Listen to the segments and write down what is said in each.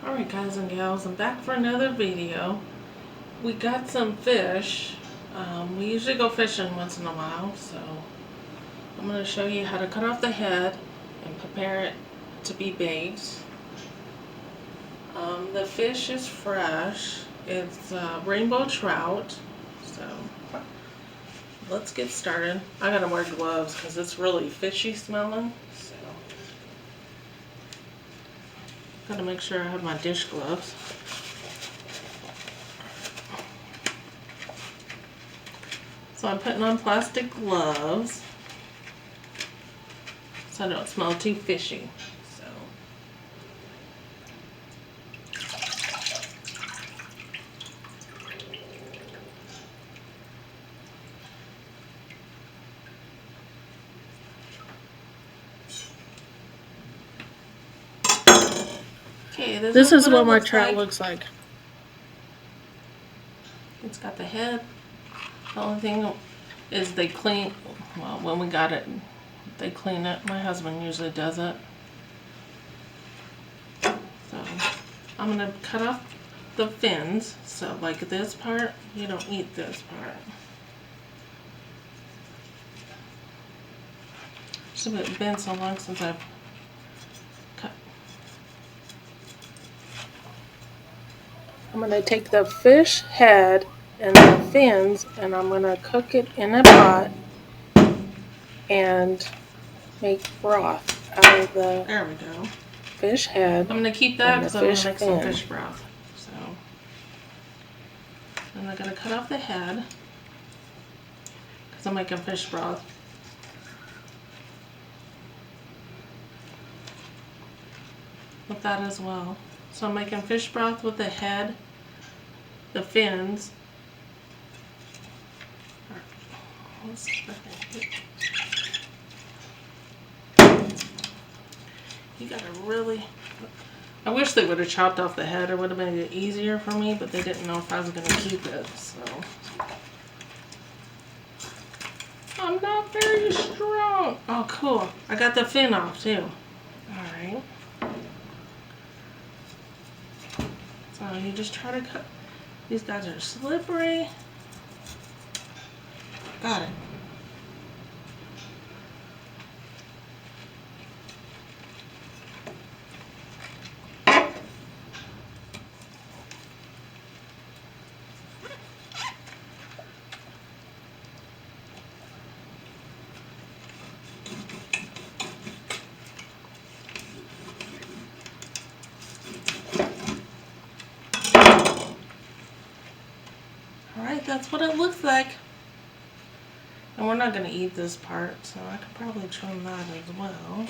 Alright guys and gals, I'm back for another video. We got some fish. We usually go fishing once in a while, so I'm going to show you how to cut off the head and prepare it to be baked. The fish is fresh. It's rainbow trout, so let's get started. I gotta wear gloves because it's really fishy smelling, so gotta make sure I have my dish gloves. So I'm putting on plastic gloves so I don't smell too fishy. So okay, this is what my trout looks like. It's got the head. The only thing is they clean, well, when we got it, they clean it. My husband usually does it. So I'm going to cut off the fins. So like this part, you don't eat this part. It's been so long since I've cut. I'm going to take the fish head and the fins, and I'm going to cook it in a pot and make broth out of the there we go fish head. I'm going to keep that because I'm going to make some fish broth. So, and I'm going to cut off the head because I'm making fish broth. With that as well. So I'm making fish broth with the head, the fins. You gotta really, I wish they would have chopped off the head. It would have made it easier for me, but they didn't know if I was gonna keep it, so. I'm not very strong. Oh, cool. I got the fin off too. Alright. So you just try to cut. These guys are slippery. Got it. Alright, that's what it looks like. And we're not going to eat this part, so I could probably trim that as well.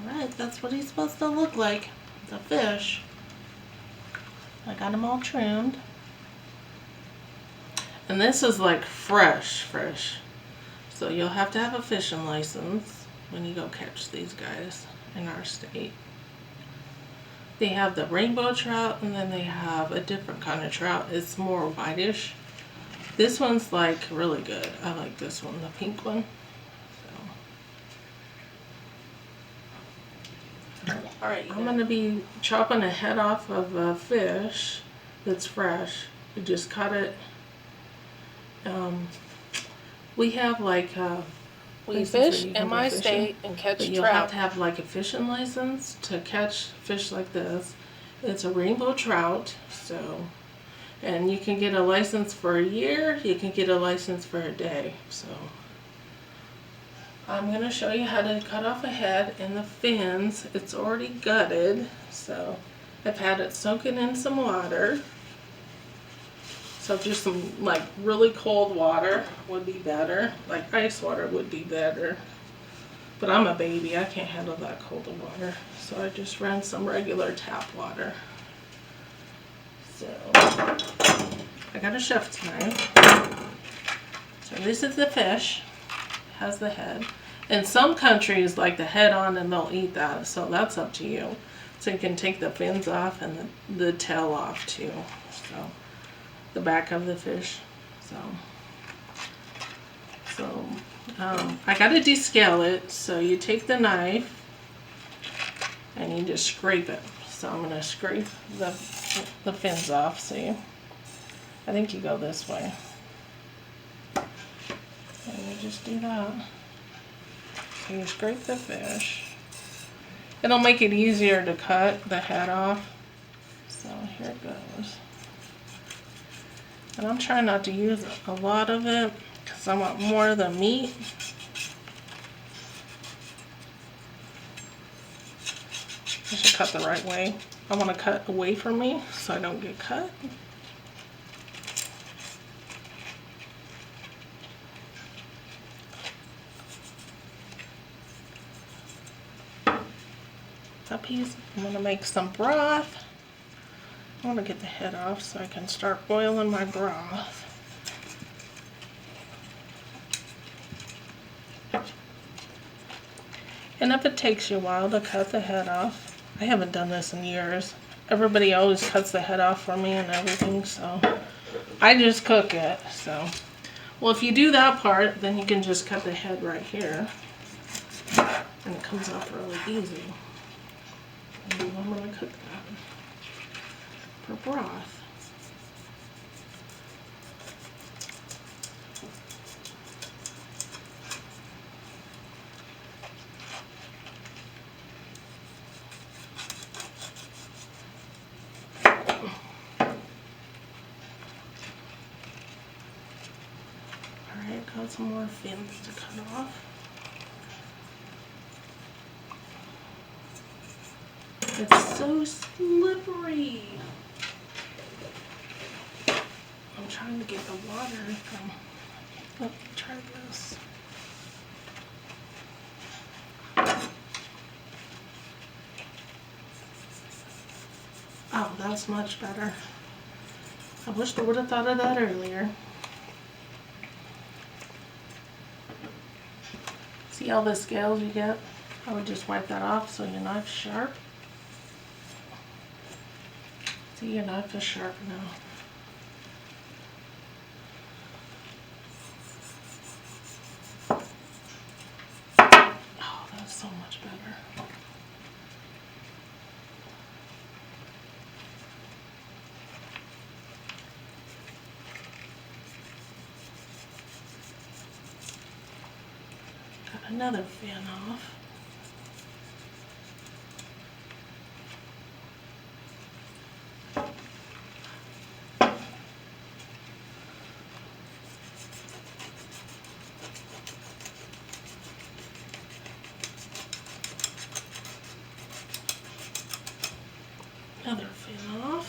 Alright, that's what he's supposed to look like. The fish. I got them all trimmed. And this is like fresh. So you'll have to have a fishing license when you go catch these guys in our state. They have the rainbow trout, and then they have a different kind of trout. It's more whitish. This one's like really good. I like this one, the pink one. So. Alright, I'm going to be chopping a head off of a fish that's fresh. You just cut it. We have like we fish in my state and catch trout. You'll have to have like a fishing license to catch fish like this. It's a rainbow trout, so, and you can get a license for a year. You can get a license for a day. So I'm going to show you how to cut off a head and the fins. It's already gutted, so I've had it soaking in some water. So just some like really cold water would be better. Like ice water would be better. But I'm a baby, I can't handle that cold of water. So I just ran some regular tap water. So I got a chef's knife. So this is the fish. Has the head. In some countries like the head on and they'll eat that. So that's up to you. So you can take the fins off and the tail off too. So the back of the fish. So I gotta descale it. So you take the knife and you just scrape it. So I'm gonna scrape the fins off. See, I think you go this way, and you just do that. So you scrape the fish. It'll make it easier to cut the head off. So here it goes. And I'm trying not to use a lot of it because I want more of the meat. I should cut the right way. I want to cut away from me so I don't get cut. That piece, I'm going to make some broth. I want to get the head off so I can start boiling my broth. And if it takes you a while to cut the head off, I haven't done this in years. Everybody always cuts the head off for me and everything, so I just cook it. So, well, if you do that part, then you can just cut the head right here, and it comes off really easy. And I'm going to cook that for broth. Alright, got some more fins to cut off. It's so slippery. I'm trying to get the water from. Let me try this. Oh, that's much better. I wish I would have thought of that earlier. See all the scales you get? I would just wipe that off so your knife's sharp. See, your knife is sharp now. Oh, that's so much better. Got another fin off. Another fin off.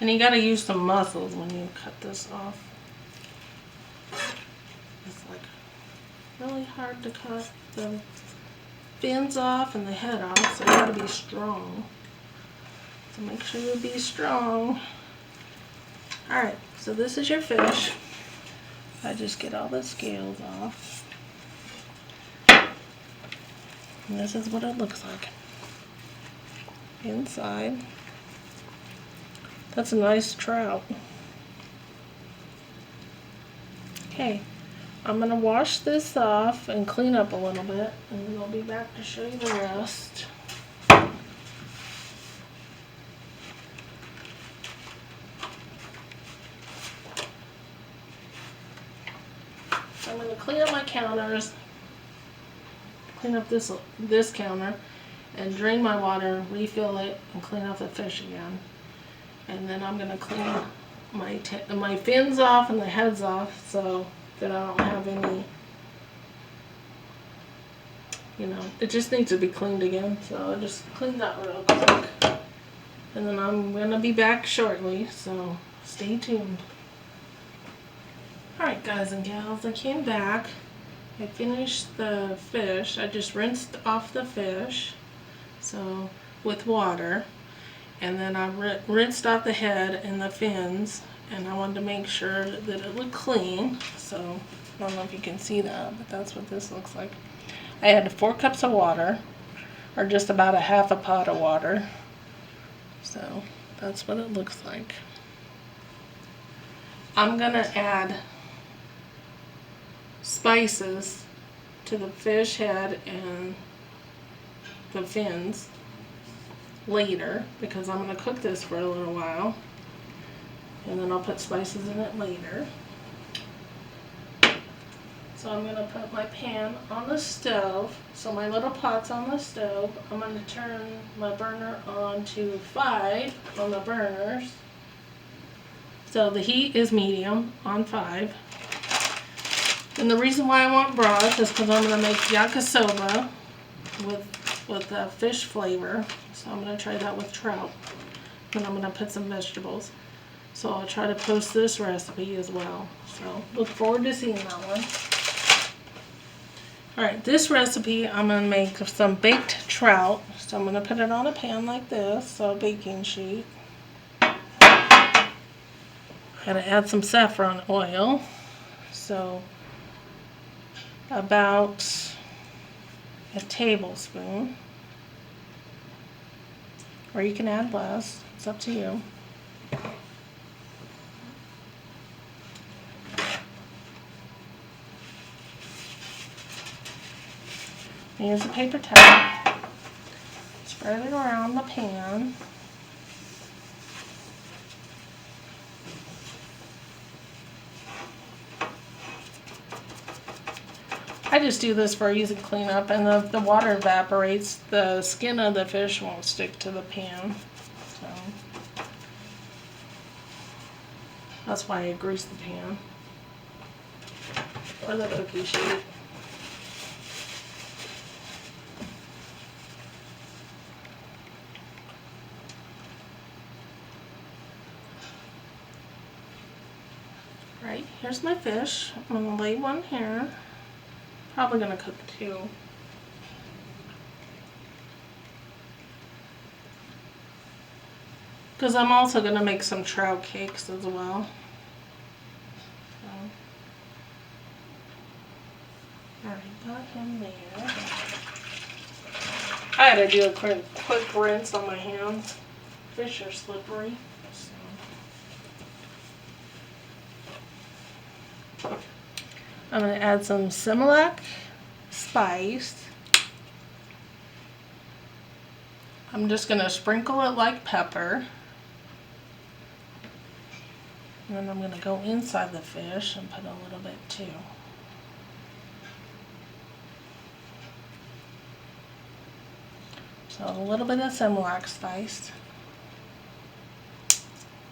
And you gotta use some muscles when you cut this off. It's like really hard to cut the fins off and the head off, so you gotta be strong. So make sure you be strong. Alright, so this is your fish. I just get all the scales off. And this is what it looks like inside. That's a nice trout. Okay, I'm gonna wash this off and clean up a little bit, and then I'll be back to show you the rest. So I'm gonna clean up my counters, clean up this counter, and drain my water, refill it, and clean up the fish again. And then I'm gonna clean my fins off and the heads off so that I don't have any, it just needs to be cleaned again. So I'll just clean that real quick. And then I'm gonna be back shortly, so stay tuned. Alright guys and gals, I came back. I finished the fish. I just rinsed off the fish with water. and then I rinsed off the head and the fins, and I wanted to make sure that it looked clean. So I don't know if you can see that, but that's what this looks like. I added 4 cups of water, or just about a half a pot of water. So that's what it looks like. I'm gonna add spices to the fish head and the fins later, because I'm going to cook this for a little while, and then I'll put spices in it later. So I'm going to put my pan on the stove. So my little pot's on the stove. I'm going to turn my burner on to 5 on the burners. So the heat is medium on 5. And the reason why I want broth is because I'm going to make yakisoba with fish flavor. So I'm going to try that with trout. And I'm going to put some vegetables. So I'll try to post this recipe as well. So look forward to seeing that one. Alright, this recipe I'm going to make some baked trout. So I'm going to put it on a pan like this, so a baking sheet. Got to add some saffron oil. So about a tablespoon. Or you can add less, it's up to you. Use a paper towel, spread it around the pan. I just do this for easy cleanup, and if the water evaporates, the skin of the fish won't stick to the pan. So that's why I grease the pan or the cookie sheet. Right, here's my fish. I'm going to lay one here. Probably going to cook 2. Because I'm also going to make some trout cakes as well. So, alright, got him there. I had to do a quick rinse on my hands. Fish are slippery. So. I'm going to add some Similac spice. I'm just going to sprinkle it like pepper. And then I'm going to go inside the fish and put a little bit too. So a little bit of Similac spice.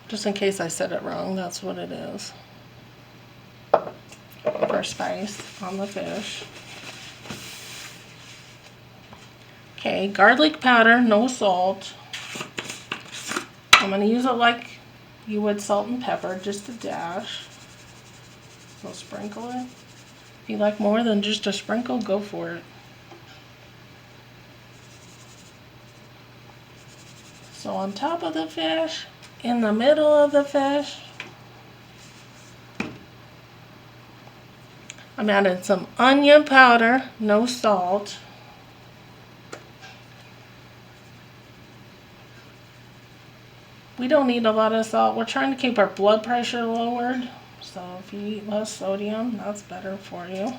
Just in case I said it wrong, that's what it is. For spice on the fish. Okay, garlic powder, no salt. I'm going to use it like you would salt and pepper, just a dash. So sprinkle it. If you like more than just a sprinkle, go for it. So on top of the fish, in the middle of the fish, I'm adding some onion powder, no salt. We don't need a lot of salt. We're trying to keep our blood pressure lowered. So if you eat less sodium, that's better for you.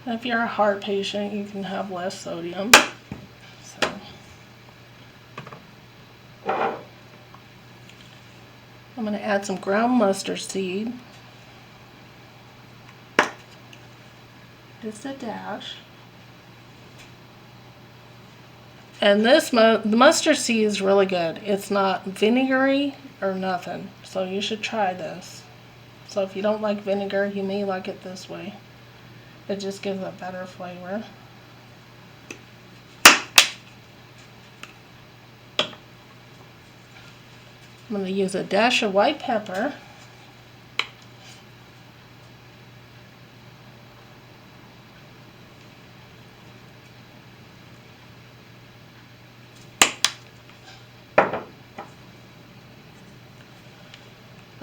And if you're a heart patient, you can have less sodium. So I'm going to add some ground mustard seed. Just a dash. And this the mustard seed is really good. It's not vinegary or nothing. So you should try this. So if you don't like vinegar, you may like it this way. It just gives a better flavor. I'm going to use a dash of white pepper.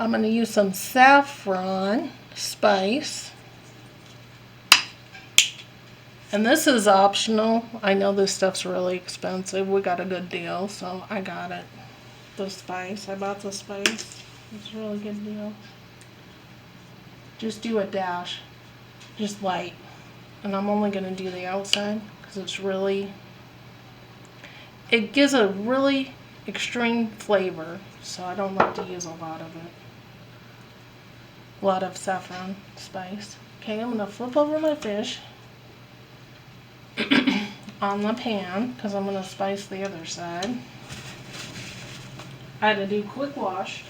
I'm going to use some saffron spice. And this is optional. I know this stuff's really expensive. We got a good deal, so I got it. The spice. I bought the spice. It's a really good deal. Just do a dash. Just light. And I'm only going to do the outside because it gives a really extreme flavor, so I don't like to use a lot of it. A lot of saffron spice. Okay, I'm going to flip over my fish on the pan because I'm going to spice the other side. I had to do quick wash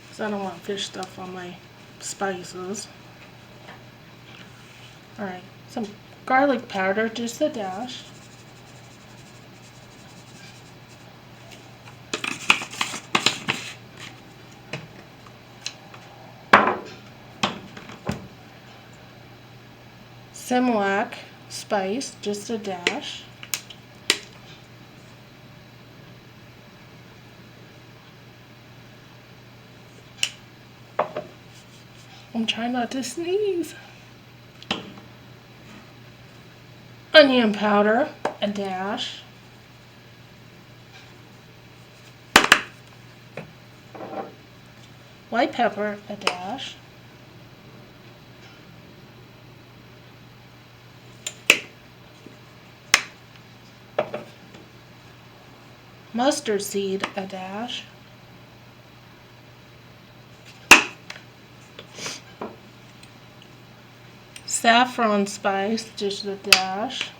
because I don't want fish stuff on my spices. Alright, some garlic powder, just a dash. Simlac spice, just a dash. I'm trying not to sneeze. Onion powder, a dash. White pepper, a dash. Mustard seed, a dash. Saffron spice, just a dash.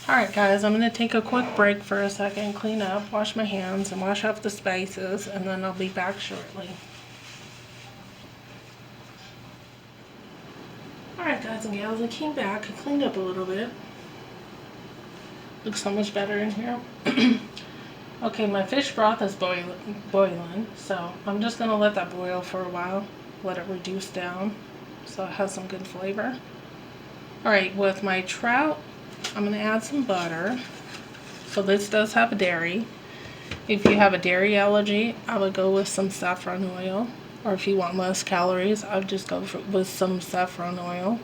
Alright guys, I'm going to take a quick break for a second, clean up, wash my hands, and wash off the spices, and then I'll be back shortly. Alright guys and gals, I came back, I cleaned up a little bit. Looks so much better in here. Okay, my fish broth is boiling, so I'm just going to let that boil for a while, let it reduce down so it has some good flavor. Alright, with my trout, I'm going to add some butter. So this does have a dairy. If you have a dairy allergy, I would go with some saffron oil. Or if you want less calories, I would just go with some saffron oil.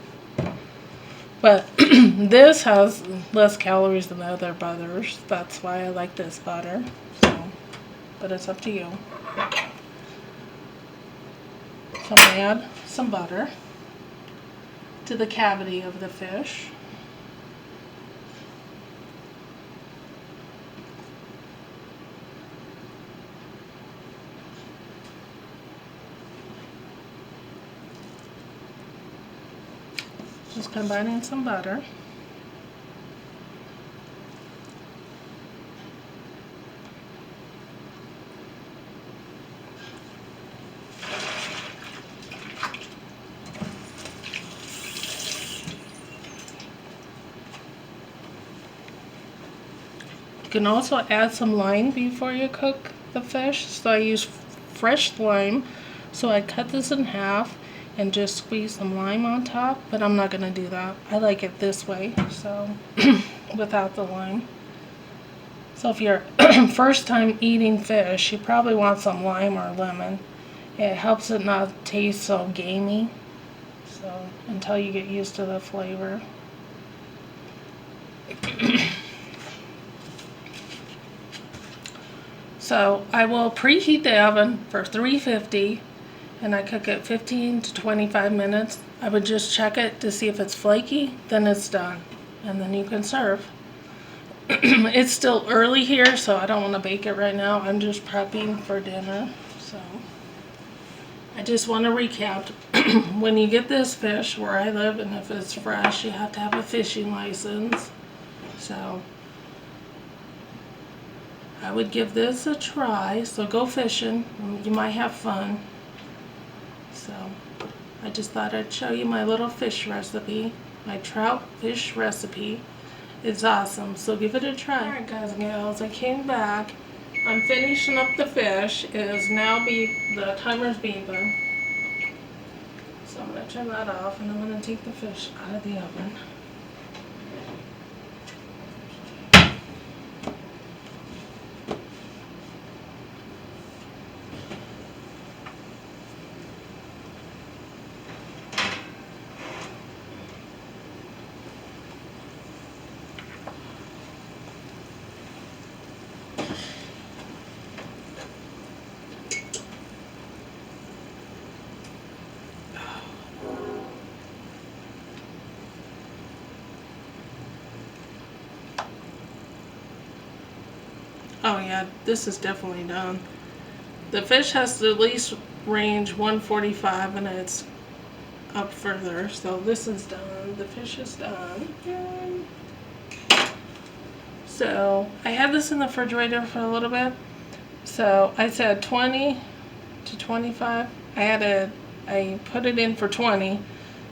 But this has less calories than the other butters. That's why I like this butter. So, but it's up to you. So I'm going to add some butter to the cavity of the fish. Just combining some butter. You can also add some lime before you cook the fish. So I use fresh lime. So I cut this in half and just squeeze some lime on top, but I'm not going to do that. I like it this way, so without the lime. So if you're first time eating fish, you probably want some lime or lemon. It helps it not taste so gamey, so until you get used to the flavor. So I will preheat the oven for 350 and I cook it 15 to 25 minutes. I would just check it to see if it's flaky, then it's done. And then you can serve. It's still early here, so I don't want to bake it right now. I'm just prepping for dinner. So I just want to recap. When you get this fish where I live, and if it's fresh, you have to have a fishing license. So I would give this a try. So go fishing. You might have fun. So I just thought I'd show you my little fish recipe, my trout fish recipe. It's awesome, so give it a try. Alright guys and gals, I came back. I'm finishing up the fish. It is now the timer's beeping. So I'm going to turn that off, and I'm going to take the fish out of the oven. Oh yeah, this is definitely done. The fish has to at least range 145 and it's up further. So this is done. The fish is done. Yay. So I had this in the refrigerator for a little bit. So I said 20 to 25. I put it in for 20,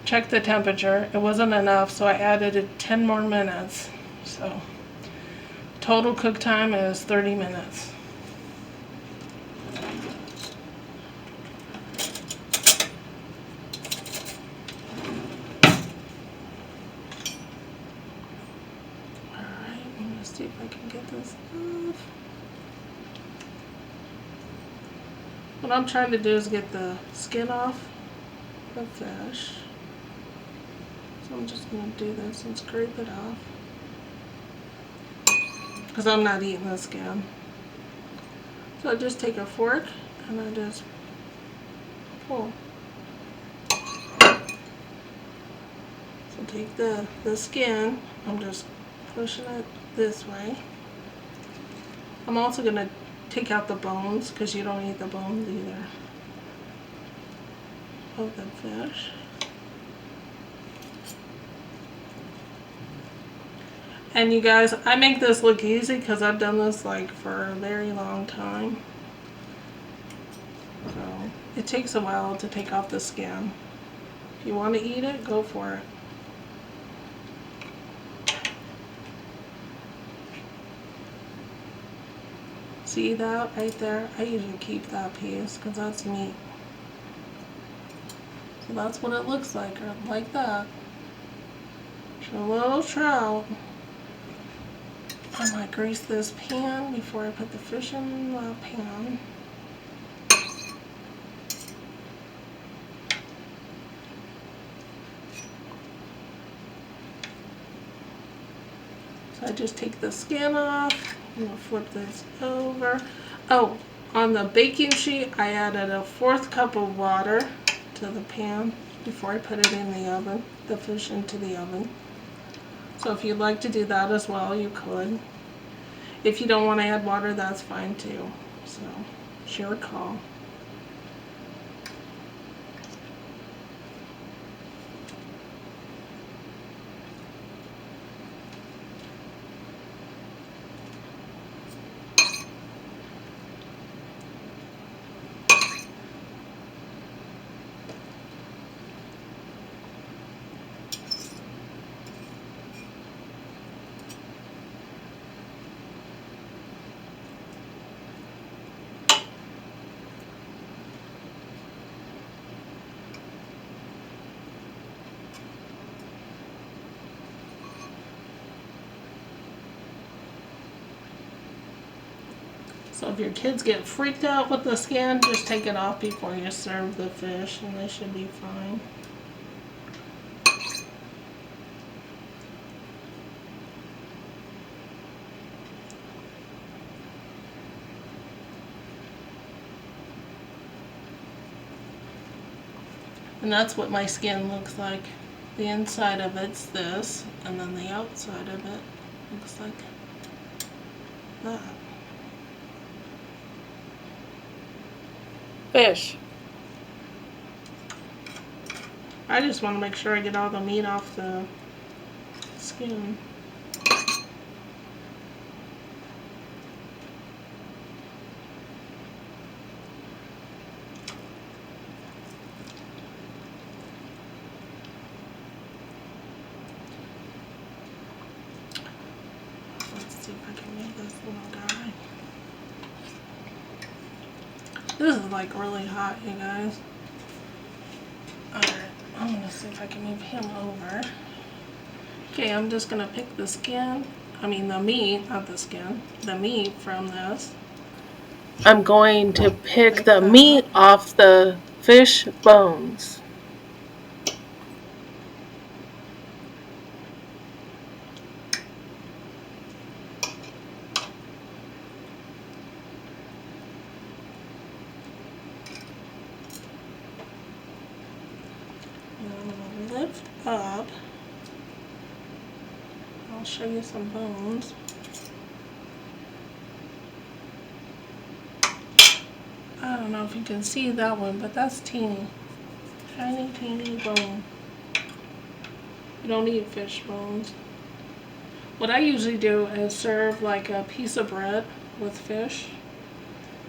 checked the temperature. It wasn't enough, so I added it 10 more minutes. So total cook time is 30 minutes. Alright, I'm going to see if I can get this off. What I'm trying to do is get the skin off the fish. So I'm just going to do this and scrape it off. Because I'm not eating the skin. So I just take a fork and I just pull. So take the skin, I'm just pushing it this way. I'm also going to take out the bones because you don't eat the bones either of the fish. And you guys, I make this look easy because I've done this like for a very long time. So it takes a while to take off the skin. If you want to eat it, go for it. See that right there? I usually keep that piece because that's meat. So that's what it looks like that. So a little trout. I might grease this pan before I put the fish in the pan. So I just take the skin off. I'm going to flip this over. Oh, on the baking sheet, I added a 1/4 cup of water to the pan before I put it in the oven, the fish into the oven. So if you'd like to do that as well, you could. If you don't want to add water, that's fine too. So it's your call. So if your kids get freaked out with the skin, just take it off before you serve the fish and they should be fine. And that's what my skin looks like. The inside of it's this, and then the outside of it looks like that. Fish. I just want to make sure I get all the meat off the skin. Let's see if I can make this little guy. This is like really hot, you guys. Alright. I'm gonna see if I can move him over. Okay, I'm just gonna pick the skin, the meat, not the skin, the meat from this. I'm going to pick the meat off the fish bones. And I'm gonna lift up. I'll show you some bones. I don't know if you can see that one, but that's teeny. Tiny, teeny bone. You don't need fish bones. What I usually do is serve like a piece of bread with fish.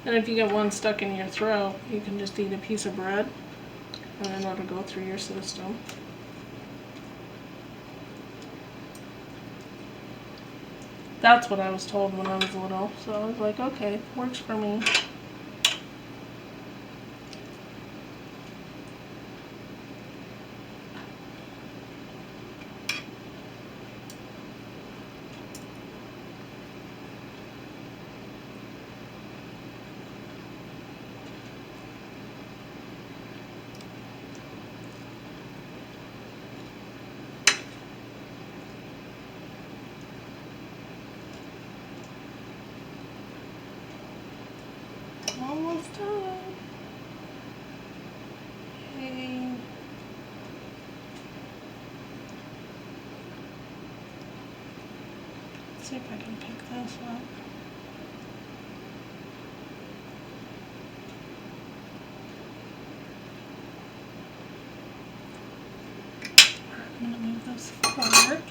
And if you get one stuck in your throat, you can just eat a piece of bread and then it'll go through your system. That's what I was told when I was little. So I was like, okay, works for me. Almost done. Okay. Let's see if I can pick this up. I'm going to move this forward.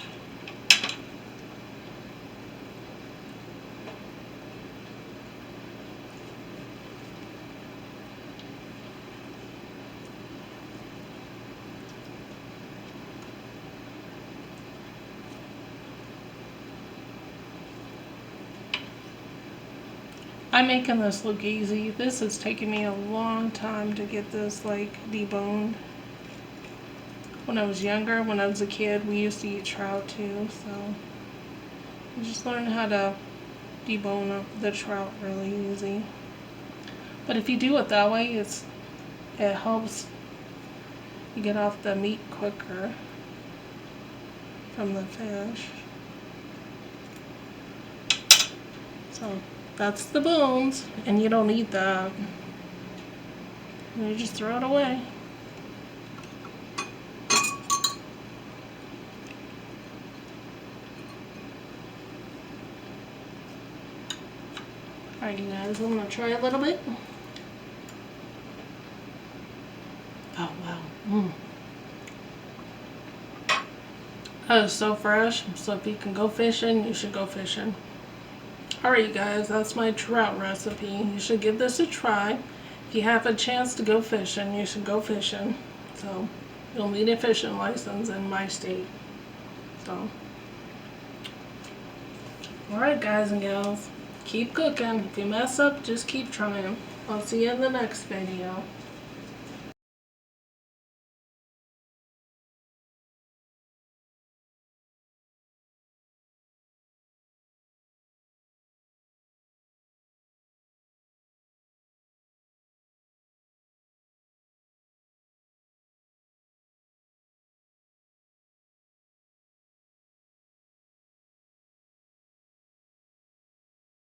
I'm making this look easy. This is taking me a long time to get this like deboned. When I was younger, when I was a kid, we used to eat trout too, so I just learned how to debone up the trout really easy. But if you do it that way, it helps you get off the meat quicker from the fish. So that's the bones, and you don't eat that. You just throw it away. Alright, you guys, I'm gonna try a little bit. Oh wow. That is so fresh. So if you can go fishing, you should go fishing. Alright, you guys, that's my trout recipe. You should give this a try. If you have a chance to go fishing, you should go fishing. So you'll need a fishing license in my state. So, alright, guys and gals, keep cooking. If you mess up, just keep trying. I'll see you in the next video.